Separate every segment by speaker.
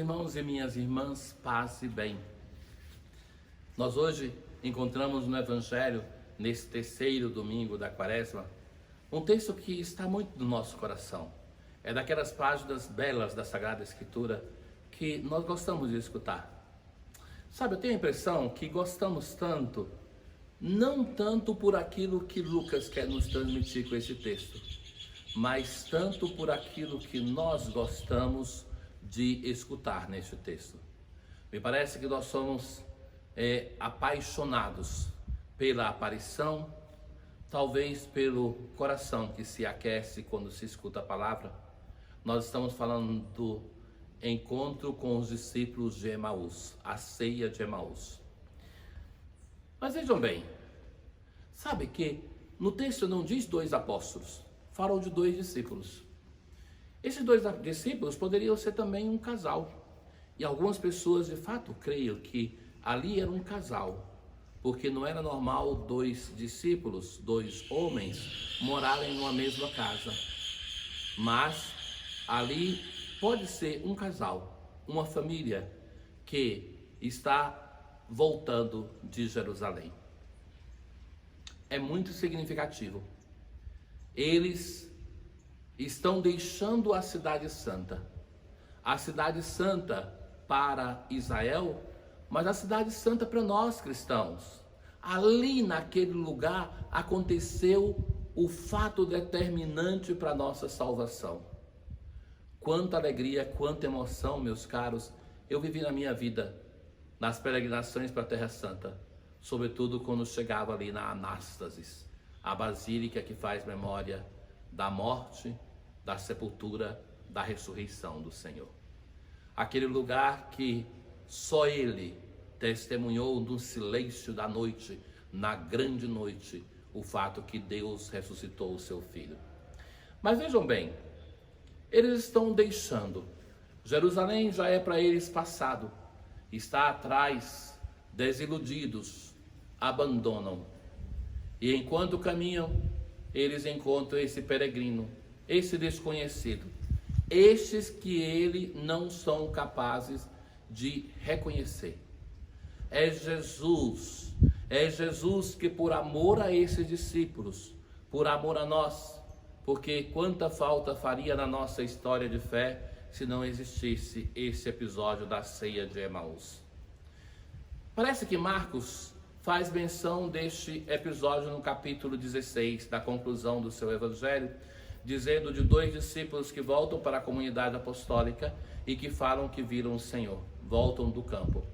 Speaker 1: Meus irmãos e minhas irmãs, paz e bem. Nós hoje encontramos no Evangelho, nesse terceiro domingo da Quaresma, um texto que está muito no nosso coração. É daquelas páginas belas da Sagrada Escritura que nós gostamos de escutar. Sabe, eu tenho a impressão que gostamos tanto, não tanto por aquilo que Lucas quer nos transmitir com esse texto, mas tanto por aquilo que nós gostamos de escutar neste texto. Me parece que nós somos apaixonados pela aparição, talvez pelo coração que se aquece quando se escuta a palavra. Nós estamos falando do encontro com os discípulos de Emaús, a ceia de Emaús. Mas vejam bem, sabe que no texto não diz dois apóstolos, falam de dois discípulos. Esses dois discípulos poderiam ser também um casal. E algumas pessoas de fato creiam que ali era um casal, porque não era normal dois discípulos, dois homens, morarem numa mesma casa. Mas ali pode ser um casal, uma família que está voltando de Jerusalém. É muito significativo. Eles estão deixando a Cidade Santa. A Cidade Santa para Israel, mas a Cidade Santa para nós cristãos. Ali naquele lugar aconteceu o fato determinante para a nossa salvação. Quanta alegria, quanta emoção, meus caros, eu vivi na minha vida, nas peregrinações para a Terra Santa, sobretudo quando chegava ali na Anástasis, a basílica que faz memória da morte, da sepultura, da ressurreição do Senhor. Aquele lugar que só Ele testemunhou no silêncio da noite, na grande noite, o fato que Deus ressuscitou o seu Filho. Mas vejam bem, eles estão deixando. Jerusalém já é para eles passado. Está atrás, desiludidos, abandonam. E enquanto caminham, eles encontram esse peregrino, esse desconhecido, estes que ele não são capazes de reconhecer. É Jesus que por amor a esses discípulos, por amor a nós, porque quanta falta faria na nossa história de fé se não existisse esse episódio da ceia de Emaús. Parece que Marcos faz menção deste episódio no capítulo 16, da conclusão do seu evangelho, dizendo de dois discípulos que voltam para a comunidade apostólica e que falam que viram o Senhor, voltam do campo.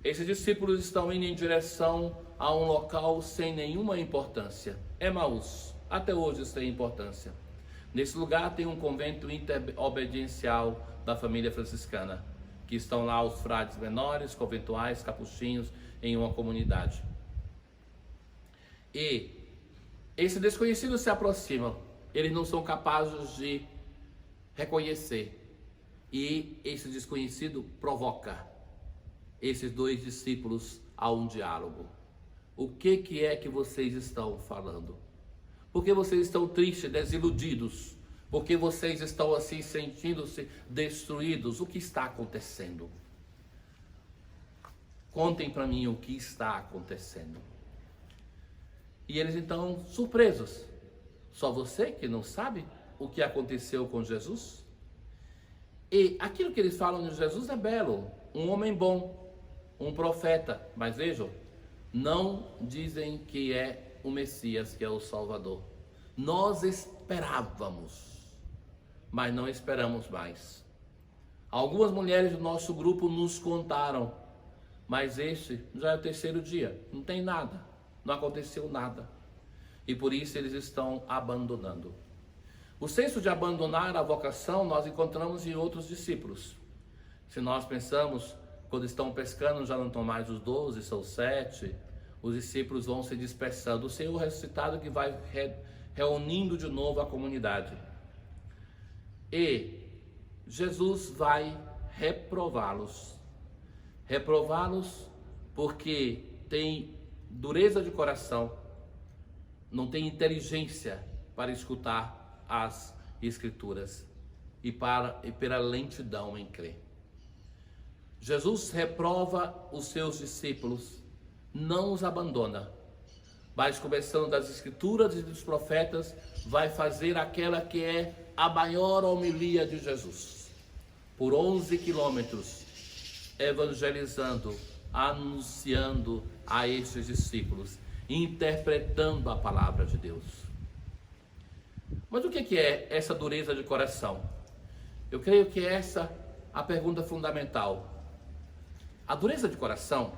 Speaker 1: Esses discípulos estão indo em direção a um local sem nenhuma importância, Emaús, até hoje isso tem importância. Nesse lugar tem um convento interobediencial da família franciscana, que estão lá os frades menores, conventuais, capuchinhos, em uma comunidade. E esse desconhecido se aproxima, eles não são capazes de reconhecer, e esse desconhecido provoca esses dois discípulos a um diálogo. O que é que vocês estão falando? Por que vocês estão tristes, desiludidos? Por que vocês estão assim sentindo-se destruídos? O que está acontecendo? Contem para mim o que está acontecendo. E eles então, surpresos. Só você que não sabe o que aconteceu com Jesus? E aquilo que eles falam de Jesus é belo. Um homem bom, um profeta. Mas vejam, não dizem que é o Messias, que é o Salvador. Nós esperávamos, mas não esperamos mais. Algumas mulheres do nosso grupo nos contaram, mas este já é o terceiro dia, não tem nada, não aconteceu nada. E por isso eles estão abandonando. O senso de abandonar a vocação nós encontramos em outros discípulos. Se nós pensamos, quando estão pescando já não estão mais os 12, são 7, os discípulos vão se dispersando. O Senhor ressuscitado que vai reunindo de novo a comunidade. E Jesus vai reprová-los. Reprová-los porque tem dureza de coração, não tem inteligência para escutar as Escrituras e pela lentidão em crer. Jesus reprova os seus discípulos, não os abandona, mas começando das Escrituras e dos profetas, vai fazer aquela que é a maior homilia de Jesus. Por 11 quilômetros, evangelizando, anunciando a estes discípulos, interpretando a palavra de Deus. Mas o que é essa dureza de coração? Eu creio que essa é a pergunta fundamental. A dureza de coração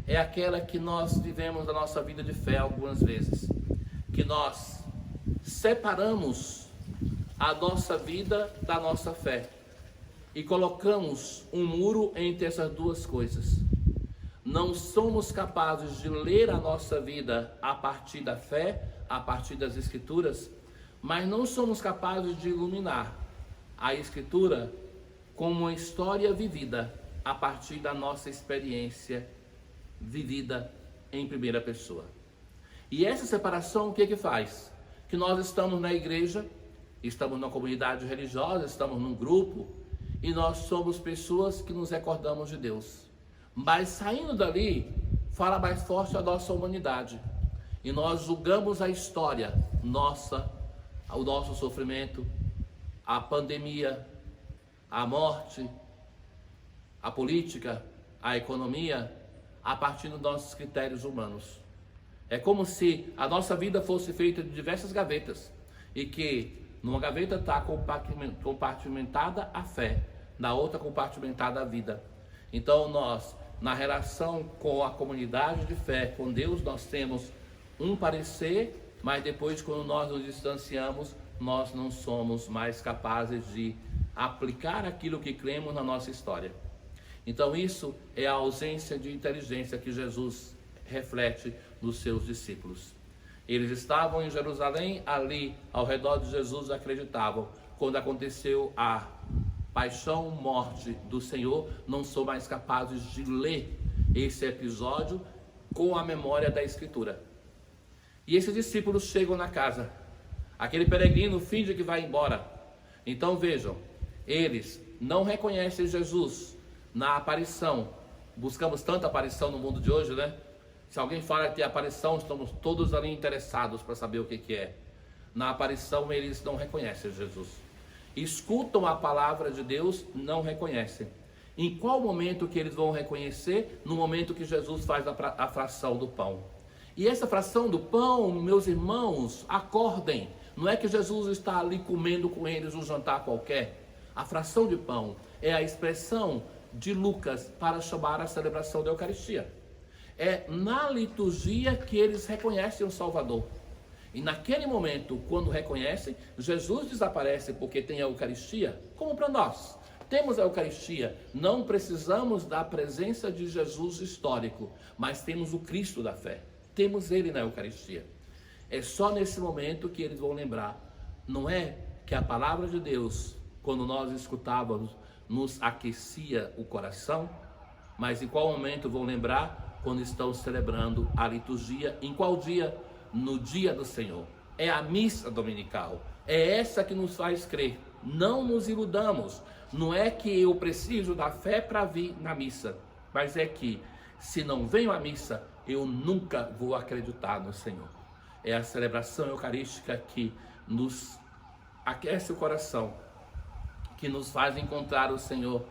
Speaker 1: é aquela que nós vivemos na nossa vida de fé algumas vezes, que nós separamos a nossa vida da nossa fé e colocamos um muro entre essas duas coisas. Não somos capazes de ler a nossa vida a partir da fé, a partir das Escrituras, mas não somos capazes de iluminar a Escritura como uma história vivida a partir da nossa experiência vivida em primeira pessoa. E essa separação o que faz? Que nós estamos na igreja, estamos na comunidade religiosa, estamos num grupo e nós somos pessoas que nos recordamos de Deus. Mas saindo dali, fala mais forte a nossa humanidade. E nós julgamos a história nossa, o nosso sofrimento, a pandemia, a morte, a política, a economia, a partir dos nossos critérios humanos. É como se a nossa vida fosse feita de diversas gavetas e que numa gaveta está compartimentada a fé, na outra compartimentada a vida. Então nós, na relação com a comunidade de fé, com Deus, nós temos um parecer, mas depois quando nós nos distanciamos, nós não somos mais capazes de aplicar aquilo que cremos na nossa história. Então isso é a ausência de inteligência que Jesus reflete nos seus discípulos. Eles estavam em Jerusalém, ali ao redor de Jesus acreditavam. Quando aconteceu a paixão, morte do Senhor, não são mais capazes de ler esse episódio com a memória da Escritura. E esses discípulos chegam na casa. Aquele peregrino finge que vai embora. Então vejam, eles não reconhecem Jesus na aparição. Buscamos tanta aparição no mundo de hoje, né? Se alguém fala que tem aparição, estamos todos ali interessados para saber o que é. Na aparição eles não reconhecem Jesus. Escutam a palavra de Deus, não reconhecem. Em qual momento que eles vão reconhecer? No momento que Jesus faz a fração do pão. E essa fração do pão, meus irmãos, acordem. Não é que Jesus está ali comendo com eles um jantar qualquer. A fração de pão é a expressão de Lucas para chamar a celebração da Eucaristia. É na liturgia que eles reconhecem o Salvador. E naquele momento, quando reconhecem, Jesus desaparece porque tem a Eucaristia, como para nós. Temos a Eucaristia, não precisamos da presença de Jesus histórico, mas temos o Cristo da fé. Temos Ele na Eucaristia. É só nesse momento que eles vão lembrar. Não é que a palavra de Deus, quando nós escutávamos, nos aquecia o coração, mas em qual momento vão lembrar? Quando estão celebrando a liturgia. Em qual dia? No dia do Senhor. É a missa dominical. É essa que nos faz crer. Não nos iludamos. Não é que eu preciso da fé para vir na missa, mas é que se não venho à missa, eu nunca vou acreditar no Senhor. É a celebração eucarística que nos aquece o coração, que nos faz encontrar o Senhor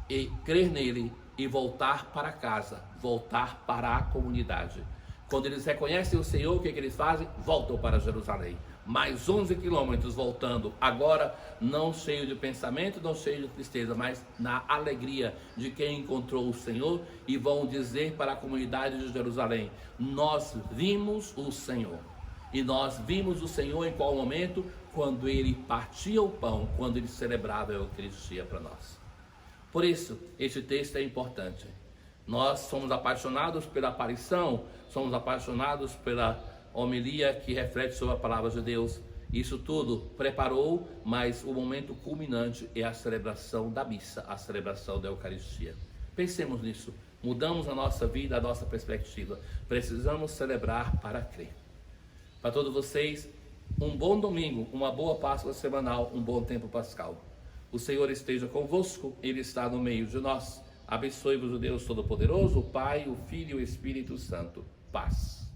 Speaker 1: e crer nele e voltar para casa, voltar para a comunidade. Quando eles reconhecem o Senhor, o que eles fazem? Voltam para Jerusalém. Mais 11 quilômetros voltando, agora não cheio de pensamento, não cheio de tristeza, mas na alegria de quem encontrou o Senhor, e vão dizer para a comunidade de Jerusalém: nós vimos o Senhor. E nós vimos o Senhor em qual momento? Quando ele partia o pão, quando ele celebrava a Eucaristia para nós. Por isso, este texto é importante. Nós somos apaixonados pela aparição, somos apaixonados pela homilia que reflete sobre a palavra de Deus. Isso tudo preparou, mas o momento culminante é a celebração da missa, a celebração da Eucaristia. Pensemos nisso, mudamos a nossa vida, a nossa perspectiva. Precisamos celebrar para crer. Para todos vocês, um bom domingo, uma boa Páscoa semanal, um bom tempo pascal. O Senhor esteja convosco, Ele está no meio de nós. Abençoe-vos o Deus Todo-Poderoso, o Pai, o Filho e o Espírito Santo. Paz.